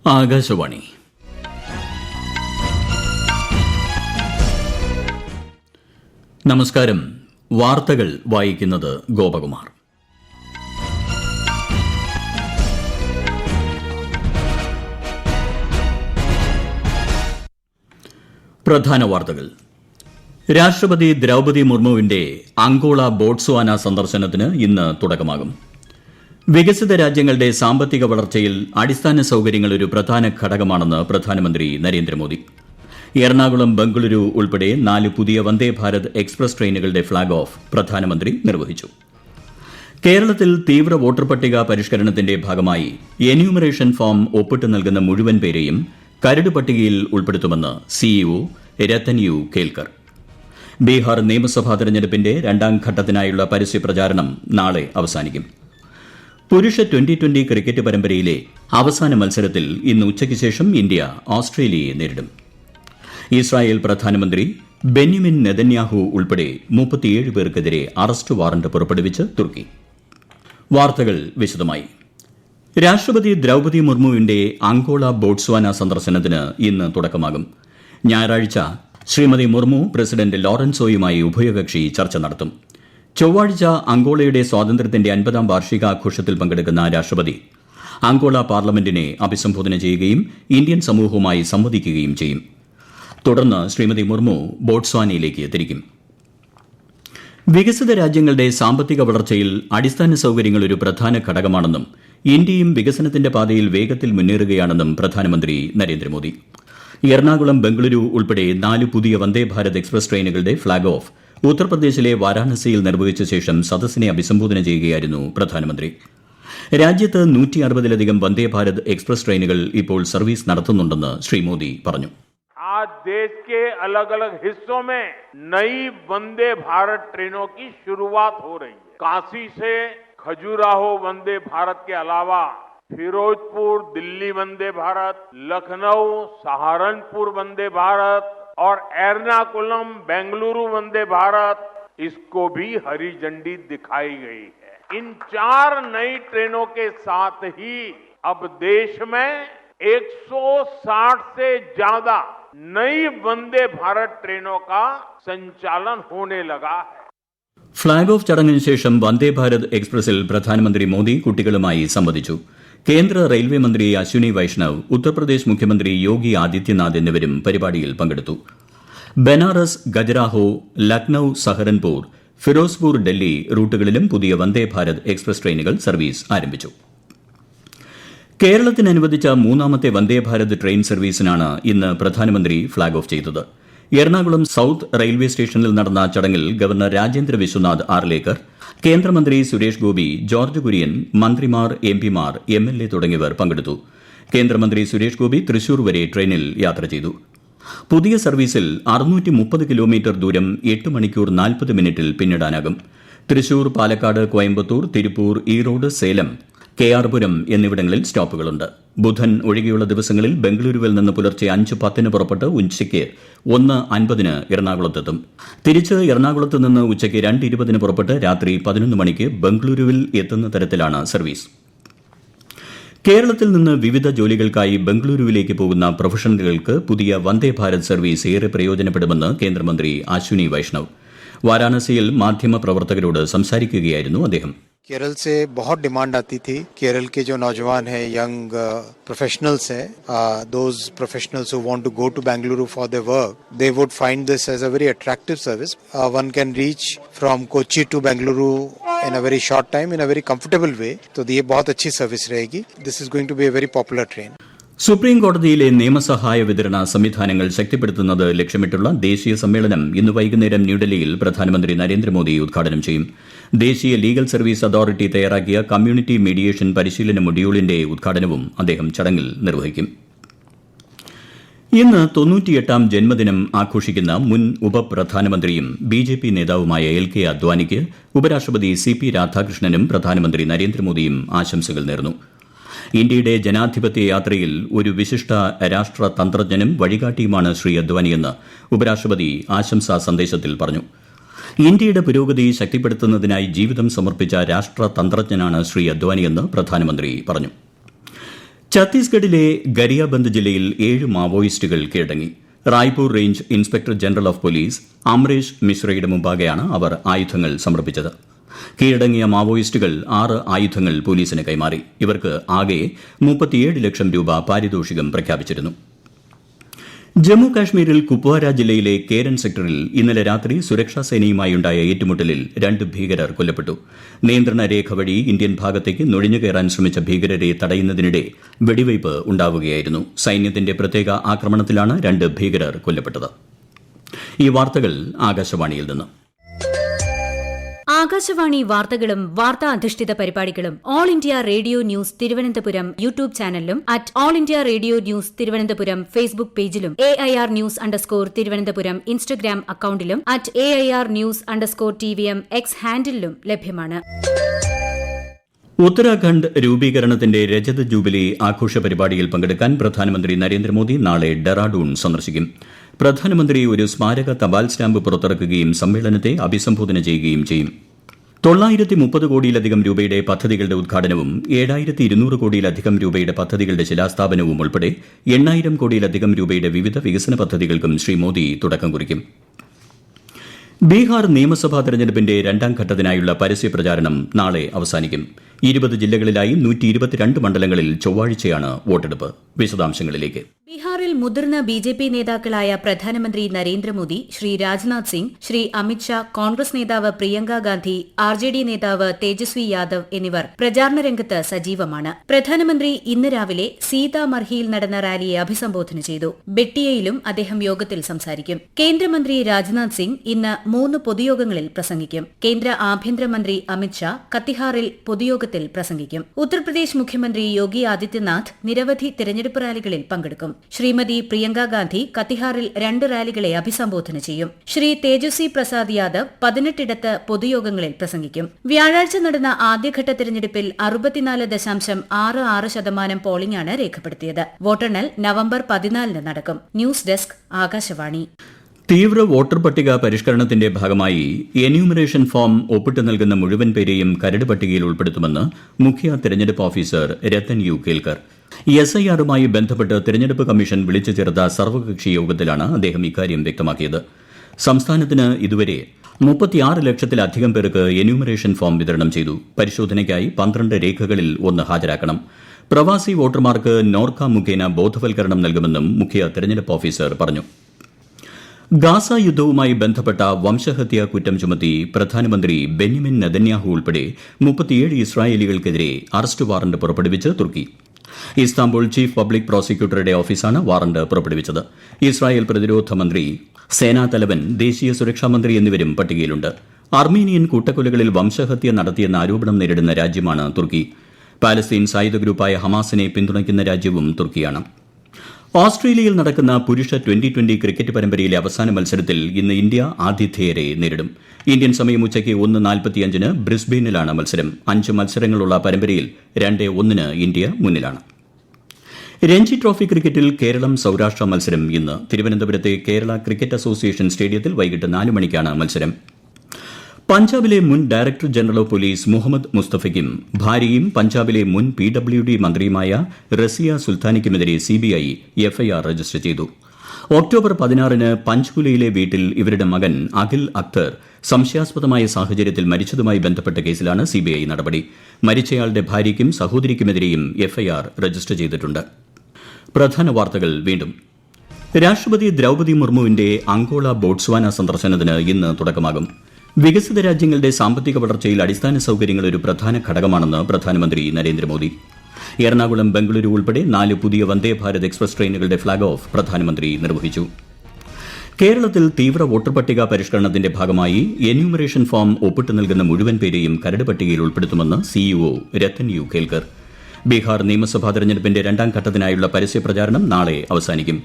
ആകാശവാണി. നമസ്കാരം. വാർത്തകൾ വായിക്കുന്നത് ഗോപകുമാർ. പ്രധാന വാർത്തകൾ. രാഷ്ട്രപതി ദ്രൌപദി മുർമുവിന്റെ അങ്കോള ബോട്സ്വാന സന്ദർശനത്തിന് ഇന്ന് തുടക്കമാകും. വികസിത രാജ്യങ്ങളുടെ സാമ്പത്തിക വളർച്ചയിൽ അടിസ്ഥാന സൌകര്യങ്ങൾ ഒരു പ്രധാന ഘടകമാണെന്ന് പ്രധാനമന്ത്രി നരേന്ദ്രമോദി. എറണാകുളം ബംഗളൂരു ഉൾപ്പെടെ 4 പുതിയ വന്ദേ ഭാരത് എക്സ്പ്രസ് ട്രെയിനുകളുടെ ഫ്ളാഗ് ഓഫ് പ്രധാനമന്ത്രി നിർവഹിച്ചു. കേരളത്തിൽ തീവ്ര വോട്ടർ പട്ടിക പരിഷ്കരണത്തിന്റെ ഭാഗമായി എന്യൂമറേഷൻ ഫോം ഒപ്പിട്ട് നൽകുന്ന മുഴുവൻ പേരെയും കരട് പട്ടികയിൽ ഉൾപ്പെടുത്തുമെന്ന് സിഇഒ രത്തൻ യു കേൽക്കർ. ബീഹാർ നിയമസഭാ തെരഞ്ഞെടുപ്പിന്റെ 2ാം ഘട്ടത്തിനായുള്ള പരസ്യ പ്രചാരണം നാളെ അവസാനിക്കും. പുരുഷ ട്വന്റി ക്രിക്കറ്റ് പരമ്പരയിലെ അവസാന മത്സരത്തിൽ ഇന്ന് ഉച്ചയ്ക്ക് ശേഷം ഇന്ത്യ ഓസ്ട്രേലിയയെ നേരിടും. ഇസ്രായേൽ പ്രധാനമന്ത്രി ബെന്യമിൻ നെതന്യാഹു ഉൾപ്പെടെ 37 പേർക്കെതിരെ അറസ്റ്റ് വാറന്റ് പുറപ്പെടുവിച്ച് തുർക്കി. വാർത്തകൾ വിശദമായി. രാഷ്ട്രപതി ദ്രൌപദി മുർമുവിന്റെ അങ്കോള ബോട്സ്വാന സന്ദർശനത്തിന് ഇന്ന് തുടക്കമാകും. ഞായറാഴ്ച ശ്രീമതി മുർമു പ്രസിഡന്റ് ലോറൻസോയുമായി ഉഭയകക്ഷി ചർച്ച നടത്തും. ചൊവ്വാഴ്ച അങ്കോളയുടെ സ്വാതന്ത്ര്യത്തിന്റെ 50ാം വാർഷികാഘോഷത്തിൽ പങ്കെടുക്കുന്ന രാഷ്ട്രപതി അങ്കോള പാർലമെന്റിനെ അഭിസംബോധന ചെയ്യുകയും ഇന്ത്യൻ സമൂഹവുമായി സംവദിക്കുകയും ചെയ്യും. തുടർന്ന് ശ്രീമതി മുർമു ബോട്സ്വാനയിലേക്ക് തിരിക്കും. വികസിത രാജ്യങ്ങളുടെ സാമ്പത്തിക വളർച്ചയിൽ അടിസ്ഥാന സൌകര്യങ്ങൾ ഒരു പ്രധാന ഘടകമാണെന്നും ഇന്ത്യയും വികസനത്തിന്റെ പാതയിൽ വേഗത്തിൽ മുന്നേറുകയാണെന്നും പ്രധാനമന്ത്രി നരേന്ദ്രമോദി. എറണാകുളം ബംഗളൂരു ഉൾപ്പെടെ 4 പുതിയ വന്ദേ ഭാരത് എക്സ്പ്രസ് ട്രെയിനുകളുടെ ഫ്ളാഗ് ഓഫ് ഉത്തർപ്രദേശിലെ വാരാണസിയിൽ നിർവഹിച്ച ശേഷം സദസ്സിനെ അഭിസംബോധന ചെയ്യുകയായിരുന്നു പ്രധാനമന്ത്രി. രാജ്യത്ത് 160-ലധികം വന്ദേ ഭാരത് എക്സ്പ്രസ് ട്രെയിനുകൾ ഇപ്പോൾ സർവീസ് നടത്തുന്നുണ്ടെന്ന് ശ്രീ മോദി പറഞ്ഞു. आज देश के अलग अलग हिस्सों में नई वंदे भारत ट्रेनों की शुरुआत हो रही है. काशी से खजुराहो वंदे भारत के अलावा फिरोजपुर दिल्ली वंदे भारत, लखनऊ सहारनपुर वंदे भारत और एर्नाकुलम बेंगलुरु वंदे भारत, इसको भी हरी झंडी दिखाई गई है. इन 4 नई ट्रेनों के साथ ही अब देश में 160 से ज्यादा नई वंदे भारत ट्रेनों का संचालन होने लगा है. ഫ്ളാഗ് ഓഫ് ചടങ്ങിന് ശേഷം വന്ദേ ഭാരത് എക്സ്പ്രസിൽ പ്രധാനമന്ത്രി മോദി കുട്ടികളുമായി സംവദിച്ചു. കേന്ദ്ര റെയിൽവേ മന്ത്രി അശ്വിനി വൈഷ്ണവ്, ഉത്തർപ്രദേശ് മുഖ്യമന്ത്രി യോഗി ആദിത്യനാഥ് എന്നിവരും പരിപാടിയിൽ പങ്കെടുത്തു. ബനാറസ്, ഖജുരാഹോ, ലക്നൌ സഹരൻപൂർ, ഫിറോസ്പൂർ ഡൽഹി റൂട്ടുകളിലും പുതിയ വന്ദേ ഭാരത് എക്സ്പ്രസ് ട്രെയിനുകൾ സർവീസ് ആരംഭിച്ചു. കേരളത്തിന് അനുവദിച്ച 3ാമത്തെ വന്ദേ ഭാരത് ട്രെയിൻ സർവീസിനാണ് ഇന്ന് പ്രധാനമന്ത്രി ഫ്ളാഗ് ഓഫ് ചെയ്തത്. എറണാകുളം സൌത്ത് റെയിൽവേ സ്റ്റേഷനിൽ നടന്ന ചടങ്ങിൽ ഗവർണർ രാജേന്ദ്ര വിശ്വനാഥ് ആർലേക്കർ, കേന്ദ്രമന്ത്രി സുരേഷ് ഗോപി, ജോർജ് കുര്യൻ, മന്ത്രിമാർ, എംപിമാർ, എംഎൽഎ തുടങ്ങിയവർ പങ്കെടുത്തു. കേന്ദ്രമന്ത്രി സുരേഷ് ഗോപി തൃശൂർ വരെ ട്രെയിനിൽ യാത്ര ചെയ്തു. പുതിയ സർവീസിൽ 630 കിലോമീറ്റർ ദൂരം 8 മണിക്കൂർ 40 മിനിറ്റിൽ പിന്നിടാനാകും. തൃശൂർ, പാലക്കാട്, കോയമ്പത്തൂർ, തിരുപ്പൂർ, ഈറോഡ്, സേലം, KR പുരം എന്നിവിടങ്ങളിൽ സ്റ്റോപ്പുകളുണ്ട്. ബുധൻ ഒഴികെയുള്ള ദിവസങ്ങളിൽ ബംഗളൂരുവിൽ നിന്ന് പുലർച്ചെ 5:10 പുറപ്പെട്ട് ഉച്ചയ്ക്ക് 1:50 എറണാകുളത്തെത്തും. തിരിച്ച് എറണാകുളത്ത് നിന്ന് ഉച്ചയ്ക്ക് 2:20 പുറപ്പെട്ട് രാത്രി 11 മണിക്ക് ബംഗളൂരുവിൽ എത്തുന്ന തരത്തിലാണ് സർവീസ്. കേരളത്തിൽ നിന്ന് വിവിധ ജോലികൾക്കായി ബംഗളൂരുവിലേക്ക് പോകുന്ന പ്രൊഫഷണലുകൾക്ക് പുതിയ വന്ദേ ഭാരത് സർവീസ് ഏറെ പ്രയോജനപ്പെടുമെന്ന് കേന്ദ്രമന്ത്രി അശ്വിനി വൈഷ്ണവ്. വാരാണസിയിൽ മാധ്യമപ്രവർത്തകരോട് സംസാരിക്കുകയായിരുന്നു അദ്ദേഹം. केरल से बहुत डिमांड आती थी. केरल के जो नौजवान हैं, यंग प्रोफेशनल्स हैं, those professionals who want to go to Bengaluru for their work, they would find this as a very attractive service. One can reach from Kochi to Bengaluru in a very short time, in a very comfortable way. तो ये बहुत अच्छी service रहेगी. This is going to be a very popular train. Supreme കോടതിയിലെ നിയമസഹായ വിതരണ സംവിധാനങ്ങൾ ശക്തിപ്പെടുത്തുന്നത് ലക്ഷ്യമിട്ടുള്ള ദേശീയ സമ്മേളനം ഇന്ന് വൈകുന്നേരം ന്യൂഡൽഹിയിൽ പ്രധാനമന്ത്രി നരേന്ദ്രമോദി ഉദ്ഘാടനം ചെയ്യും. ദേശീയ ലീഗൽ സർവീസ് അതോറിറ്റി തയ്യാറാക്കിയ കമ്മ്യൂണിറ്റി മീഡിയേഷൻ പരിശീലന മൊഡ്യൂളിന്റെ ഉദ്ഘാടനവും അദ്ദേഹം ചടങ്ങിൽ നിർവഹിക്കും. ഇന്ന് 98ാം ജന്മദിനം ആഘോഷിക്കുന്ന മുൻ ഉപപ്രധാനമന്ത്രിയും BJP നേതാവുമായ LK അദ്വാനിക്ക് ഉപരാഷ്ട്രപതി CP രാധാകൃഷ്ണനും പ്രധാനമന്ത്രി നരേന്ദ്രമോദിയും ആശംസകൾ നേർന്നു. ഇന്ത്യയുടെ ജനാധിപത്യ യാത്രയിൽ ഒരു വിശിഷ്ട രാഷ്ട്രതന്ത്രജ്ഞനും വഴികാട്ടിയുമാണ് ശ്രീ അദ്വാനിയെന്ന് ഉപരാഷ്ട്രപതി ആശംസാ സന്ദേശത്തിൽ പറഞ്ഞു. ഇന്ത്യയുടെ പുരോഗതി ശക്തിപ്പെടുത്തുന്നതിനായി ജീവിതം സമർപ്പിച്ച രാഷ്ട്രതന്ത്രജ്ഞനാണ് ശ്രീ അദ്വാനിയെന്ന് പ്രധാനമന്ത്രി പറഞ്ഞു. ഛത്തീസ്ഗഡിലെ ഗരിയാബന്ദ് ജില്ലയിൽ 7 മാവോയിസ്റ്റുകൾ കീഴടങ്ങി. Raipur range inspector general of police Amaresh മിശ്രയുടെ മുമ്പാകെയാണ് അവർ ആയുധങ്ങൾ സമർപ്പിച്ചത്. കീഴടങ്ങിയ മാവോയിസ്റ്റുകൾ 6 ആയുധങ്ങൾ പോലീസിന് കൈമാറി. ഇവർക്ക് ആകെ 37 ലക്ഷം രൂപ പാരിതോഷികം പ്രഖ്യാപിച്ചിരുന്നു. ജമ്മു കാശ്മീരിൽ കുപ്വാര ജില്ലയിലെ കേരൻ സെക്ടറിൽ ഇന്നലെ രാത്രി സുരക്ഷാ സേനയുമായുണ്ടായ ഏറ്റുമുട്ടലിൽ 2 ഭീകരർ കൊല്ലപ്പെട്ടു. നിയന്ത്രണ രേഖ വഴി ഇന്ത്യൻ ഭാഗത്തേക്ക് നുഴഞ്ഞുകയറാൻ ശ്രമിച്ച ഭീകരരെ തടയുന്നതിനിടെ വെടിവയ്പ് ഉണ്ടാവുകയായിരുന്നു. സൈന്യത്തിന്റെ പ്രത്യേക ആക്രമണത്തിലാണ് 2 ഭീകരർ കൊല്ലപ്പെട്ടത്. ഈ വാർത്തകൾ ആകാശവാണിയിൽ നിന്ന്. ആകാശവാണി വാർത്തകളും വാർത്താ അധിഷ്ഠിത പരിപാടികളും all India radio news Thiruvananthapuram YouTube ചാനലിലും @all India radio news Thiruvananthapuram Facebook പേജിലും AIR ന്യൂസ് _തിരുവനന്തപുരം ഇൻസ്റ്റഗ്രാം അക്കൌണ്ടിലും @AIR ന്യൂസ് _TVM X ഹാൻഡിലും ലഭ്യമാണ്. ഉത്തരാഖണ്ഡ് രൂപീകരണത്തിന്റെ രജത ജൂബിലി ആഘോഷ പരിപാടിയിൽ പങ്കെടുക്കാൻ പ്രധാനമന്ത്രി നരേന്ദ്രമോദി നാളെ ഡെറാഡൂൺ സന്ദർശിക്കും. പ്രധാനമന്ത്രി ഒരു സ്മാരക തപാൽ സ്റ്റാമ്പ് പുറത്തിറക്കുകയും സമ്മേളനത്തെ അഭിസംബോധന ചെയ്യുകയും ചെയ്യും. 930 കോടിയിലധികം രൂപയുടെ പദ്ധതികളുടെ ഉദ്ഘാടനവും 7200 കോടിയിലധികം രൂപയുടെ പദ്ധതികളുടെ ശിലാസ്ഥാപനവും ഉൾപ്പെടെ 8000 കോടിയിലധികം രൂപയുടെ വിവിധ വികസന പദ്ധതികൾക്കും ശ്രീ മോദി തുടക്കം കുറിക്കും. ബീഹാർ നിയമസഭാ തെരഞ്ഞെടുപ്പിന്റെ 2ാം ഘട്ടത്തിനായുള്ള പരസ്യ പ്രചാരണം നാളെ അവസാനിക്കും. 20 ജില്ലകളിലായി 122 മണ്ഡലങ്ങളിൽ ചൊവ്വാഴ്ചയാണ് വോട്ടെടുപ്പ്. വിശദാംശങ്ങളിലേക്ക്. ബീഹാറിൽ മുതിർന്ന BJP നേതാക്കളായ പ്രധാനമന്ത്രി നരേന്ദ്രമോദി, ശ്രീ രാജ്നാഥ് സിംഗ്, ശ്രീ അമിത്ഷാ, കോൺഗ്രസ് നേതാവ് പ്രിയങ്ക ഗാന്ധി, RJD നേതാവ് തേജസ്വി യാദവ് എന്നിവർ പ്രചാരണ രംഗത്ത് സജീവമാണ്. പ്രധാനമന്ത്രി ഇന്ന് രാവിലെ സീതാമർഹിയിൽ നടന്ന റാലിയെ അഭിസംബോധന ചെയ്തു. ബെട്ടിയയിലും അദ്ദേഹം യോഗത്തിൽ സംസാരിക്കും. കേന്ദ്രമന്ത്രി രാജ്നാഥ് സിംഗ് ഇന്ന് 3 പൊതുയോഗങ്ങളിൽ പ്രസംഗിക്കും. കേന്ദ്ര ആഭ്യന്തരമന്ത്രി അമിത്ഷാ കത്തിഹാറിൽ പൊതുയോഗത്തിൽ പ്രസംഗിക്കും. ഉത്തർപ്രദേശ് മുഖ്യമന്ത്രി യോഗി ആദിത്യനാഥ് നിരവധി തെരഞ്ഞെടുപ്പ് റാലികളിൽ പങ്കെടുക്കും. ശ്രീമതി പ്രിയങ്ക ഗാന്ധി കത്തിഹാറിൽ 2 റാലികളെ അഭിസംബോധന ചെയ്യും. ശ്രീ തേജസ്വി പ്രസാദ് യാദവ് 18 പൊതുയോഗങ്ങളിൽ പ്രസംഗിക്കും. വ്യാഴാഴ്ച നടന്ന ആദ്യഘട്ട തെരഞ്ഞെടുപ്പിൽ 64.66% പോളിംഗാണ് രേഖപ്പെടുത്തിയത്. വോട്ടെണ്ണൽ നവംബർ 14 നടക്കും. News desk Akashvani. തീവ്ര വോട്ടർ പട്ടിക പരിഷ്കരണത്തിന്റെ ഭാഗമായി എന്യൂമറേഷൻ ഫോം ഒപ്പിട്ട് നൽകുന്ന മുഴുവൻ പേരെയും കരട് പട്ടികയിൽ ഉൾപ്പെടുത്തുമെന്ന് മുഖ്യ തെരഞ്ഞെടുപ്പ് ഓഫീസർ രത്തൻ യു കേൽക്കർ. SIR-മായി ബന്ധപ്പെട്ട് തെരഞ്ഞെടുപ്പ് കമ്മീഷൻ വിളിച്ചു ചേർത്ത സർവകക്ഷി യോഗത്തിലാണ് അദ്ദേഹം ഇക്കാര്യം വ്യക്തമാക്കിയത്. സംസ്ഥാനത്തിന് ഇതുവരെ 36 ലക്ഷത്തിലധികം പേർക്ക് എന്യൂമറേഷൻ ഫോം വിതരണം ചെയ്തു. പരിശോധനയ്ക്കായി 12 രേഖകളിൽ 1 ഹാജരാക്കണം. പ്രവാസി വോട്ടർമാർക്ക് നോർക്ക മുഖേന ബോധവൽക്കരണം നൽകുമെന്നും മുഖ്യ തെരഞ്ഞെടുപ്പ് ഓഫീസർ പറഞ്ഞു. ഗാസ യുദ്ധവുമായി ബന്ധപ്പെട്ട വംശഹത്യാ കുറ്റം ചുമത്തി പ്രധാനമന്ത്രി ബെന്യമിൻ നെതന്യാഹു ഉൾപ്പെടെ 37 ഇസ്രായേലികൾക്കെതിരെ അറസ്റ്റ് വാറന്റ് പുറപ്പെടുവിച്ച് തുർക്കി. ഇസ്താംബുൾ ചീഫ് പബ്ലിക് പ്രോസിക്യൂട്ടറുടെ ഓഫീസാണ് വാറന്റ് പുറപ്പെടുവിച്ചത്. ഇസ്രായേൽ പ്രതിരോധ മന്ത്രി, സേനാ തലവൻ, ദേശീയ സുരക്ഷാ മന്ത്രി എന്നിവരും പട്ടികയിലുണ്ട്. അർമേനിയൻ കൂട്ടക്കൊലകളിൽ വംശഹത്യ നടത്തിയെന്ന ആരോപണം നേരിടുന്ന രാജ്യമാണ് തുർക്കി. പാലസ്തീൻ സായുധ ഗ്രൂപ്പായ ഹമാസിനെ പിന്തുണയ്ക്കുന്ന രാജ്യവും തുർക്കിയാണ്. ഓസ്ട്രേലിയയിൽ നടക്കുന്ന പുരുഷ 2020 ക്രിക്കറ്റ് പരമ്പരയിലെ അവസാന മത്സരത്തിൽ ഇന്ന് ഇന്ത്യ ആതിഥേയരെ നേരിടും. ഇന്ത്യൻ സമയം ഉച്ചയ്ക്ക് 1:45 ബ്രിസ്ബെയിനിലാണ് മത്സരം. 5 മത്സരങ്ങളുള്ള പരമ്പരയിൽ 2-1 ഇന്ത്യ മുന്നിലാണ്. രഞ്ജി ട്രോഫി ക്രിക്കറ്റിൽ കേരളം സൌരാഷ്ട്ര മത്സരം ഇന്ന്. തിരുവനന്തപുരത്തെ കേരള ക്രിക്കറ്റ് അസോസിയേഷൻ സ്റ്റേഡിയത്തിൽ വൈകിട്ട് 4 മണിക്കാണ് മത്സരം. പഞ്ചാബിലെ മുൻ director general of police Muhammad മുസ്തഫയ്ക്കും ഭാര്യയും പഞ്ചാബിലെ മുൻ PWD മന്ത്രിയുമായ റസിയ സുൽത്താനിക്കുമെതിരെ CBI FIR രജിസ്റ്റർ ചെയ്തു. ഒക്ടോബർ 16-ന് പഞ്ച്കുലയിലെ വീട്ടിൽ ഇവരുടെ മകൻ അഖിൽ അക്തർ സംശയാസ്പദമായ സാഹചര്യത്തിൽ മരിച്ചതുമായി ബന്ധപ്പെട്ട കേസിലാണ് CBI നടപടി. മരിച്ചയാളുടെ ഭാര്യയ്ക്കും സഹോദരിക്കുമെതിരെയും FIR രജിസ്റ്റർ ചെയ്തിട്ടുണ്ട്. പ്രധാന വാർത്തകൾ വീണ്ടും. രാഷ്ട്രപതി ദ്രൌപദി മുർമുവിന്റെ അങ്കോള ബോട്സ്വാന സന്ദർശനത്തിന് ഇന്ന് തുടക്കമാകും. വികസിത രാജ്യങ്ങളുടെ സാമ്പത്തിക വളർച്ചയിൽ അടിസ്ഥാന സൌകര്യങ്ങൾ ഒരു പ്രധാന ഘടകമാണെന്ന് പ്രധാനമന്ത്രി നരേന്ദ്രമോദി. എറണാകുളം, ബംഗളൂരു ഉൾപ്പെടെ 4 പുതിയ വന്ദേ ഭാരത് എക്സ്പ്രസ് ട്രെയിനുകളുടെ ഫ്ളാഗ് ഓഫ് പ്രധാനമന്ത്രി നിർവഹിച്ചു. കേരളത്തിൽ തീവ്ര വോട്ടർ പട്ടിക പരിഷ്കരണത്തിന്റെ ഭാഗമായി എന്യൂമറേഷൻ ഫോം ഒപ്പിട്ട് നൽകുന്ന മുഴുവൻ പേരെയും കരട് പട്ടികയിൽ ഉൾപ്പെടുത്തുമെന്ന് CEO രത്തൻ യു കേൽക്കർ. ബീഹാർ നിയമസഭാ തെരഞ്ഞെടുപ്പിന്റെ 2ാം ഘട്ടത്തിനായുള്ള പരസ്യ പ്രചാരണം നാളെ അവസാനിക്കും.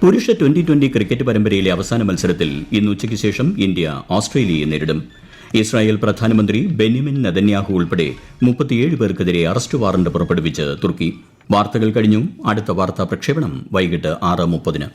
പുരുഷ 2020 ക്രിക്കറ്റ് പരമ്പരയിലെ അവസാന മത്സരത്തിൽ ഇന്ന് ഉച്ചയ്ക്ക് ശേഷം ഇന്ത്യ ഓസ്ട്രേലിയയെ നേരിടും. ഇസ്രായേൽ പ്രധാനമന്ത്രി ബെന്യമിൻ നെതന്യാഹു ഉൾപ്പെടെ 37 പേർക്കെതിരെ അറസ്റ്റ് വാറന്റ് പുറപ്പെടുവിച്ച് തുർക്കി. വാർത്തകൾ കഴിഞ്ഞു. അടുത്ത വാർത്താ പ്രക്ഷേപണം വൈകിട്ട് 6:30.